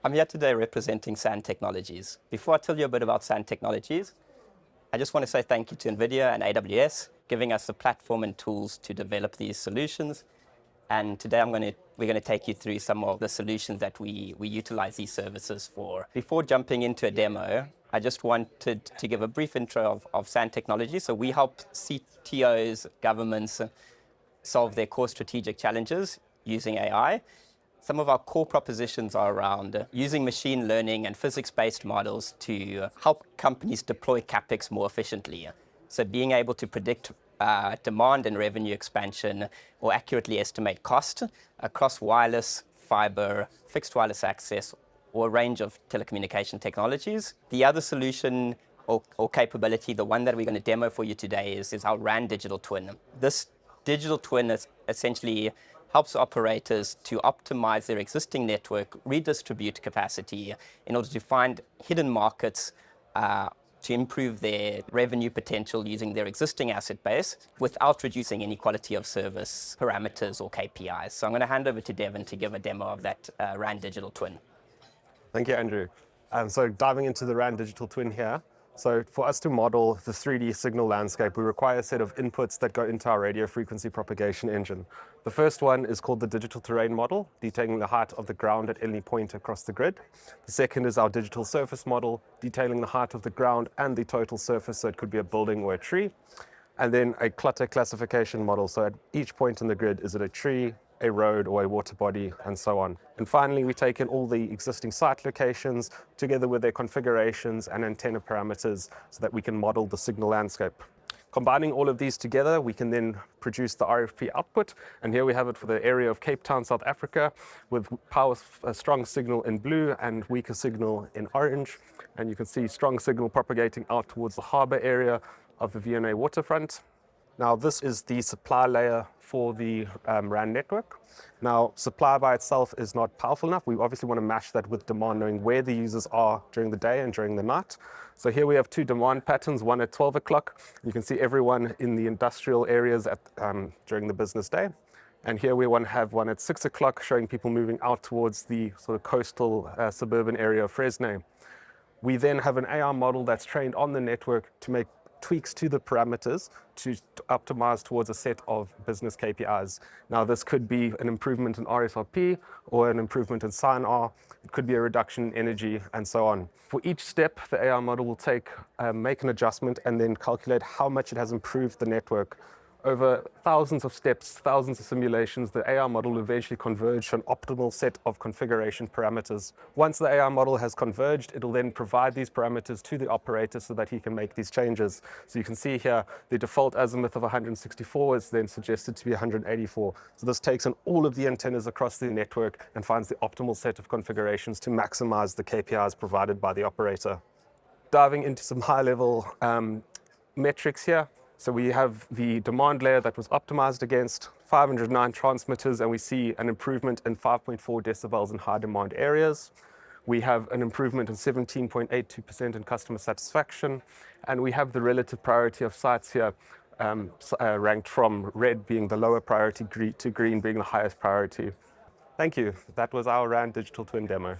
I'm here today representing SAN Technologies. Before I tell you a bit about SAN Technologies, I just want to say thank you to NVIDIA and AWS, giving us the platform and tools to develop these solutions. And today we're going to take you through some of the solutions that we utilize these services for. Before jumping into a demo, I just wanted to give a brief intro of SAN Technologies. So we help CTOs, governments solve their core strategic challenges using AI. Some of our core propositions are around using machine learning and physics-based models to help companies deploy CapEx more efficiently. So being able to predict demand and revenue expansion or accurately estimate cost across wireless, fiber, fixed wireless access, or a range of telecommunication technologies. The other solution or capability, the one that we're going to demo for you today, is our RAN digital twin. This digital twin is essentially helps operators to optimize their existing network, redistribute capacity in order to find hidden markets to improve their revenue potential using their existing asset base without reducing any quality of service parameters or KPIs. So I'm going to hand over to Devin to give a demo of that RAN digital twin. Thank you, Andrew. So diving into the RAN digital twin here. So for us to model the 3D signal landscape, we require a set of inputs that go into our radio frequency propagation engine. The first one is called the digital terrain model, detailing the height of the ground at any point across the grid. The second is our digital surface model, detailing the height of the ground and the total surface, so it could be a building or a tree. And then a clutter classification model, so at each point in the grid, is it a tree, a road, or a water body, and so on. And finally, we take in all the existing site locations together with their configurations and antenna parameters so that we can model the signal landscape. Combining all of these together, we can then produce the RFP output. And here we have it for the area of Cape Town, South Africa, with a strong signal in blue and weaker signal in orange. And you can see strong signal propagating out towards the harbor area of the V&A waterfront. Now, this is the supply layer for the RAN network. Now, supply by itself is not powerful enough. We obviously want to match that with demand, knowing where the users are during the day and during the night. So here we have two demand patterns, one at 12 o'clock. You can see everyone in the industrial areas during the business day. And here we have one at 6 o'clock, showing people moving out towards the sort of coastal suburban area of Fresno. We then have an AI model that's trained on the network to make tweaks to the parameters to optimize towards a set of business KPIs. Now, this could be an improvement in RSRP or an improvement in SIN-R. It could be a reduction in energy and so on. For each step, the AI model will make an adjustment and then calculate how much it has improved the network. Over thousands of steps, thousands of simulations, the AI model will eventually converge to an optimal set of configuration parameters. Once the AI model has converged, it will then provide these parameters to the operator so that he can make these changes. So you can see here, the default azimuth of 164 is then suggested to be 184. So this takes in all of the antennas across the network and finds the optimal set of configurations to maximize the KPIs provided by the operator. Diving into some high-level metrics here. So we have the demand layer that was optimized against 509 transmitters, and we see an improvement in 5.4 decibels in high demand areas. We have an improvement in 17.82% in customer satisfaction, and we have the relative priority of sites here ranked from red being the lower priority to green being the highest priority. Thank you. That was our RAN digital twin demo.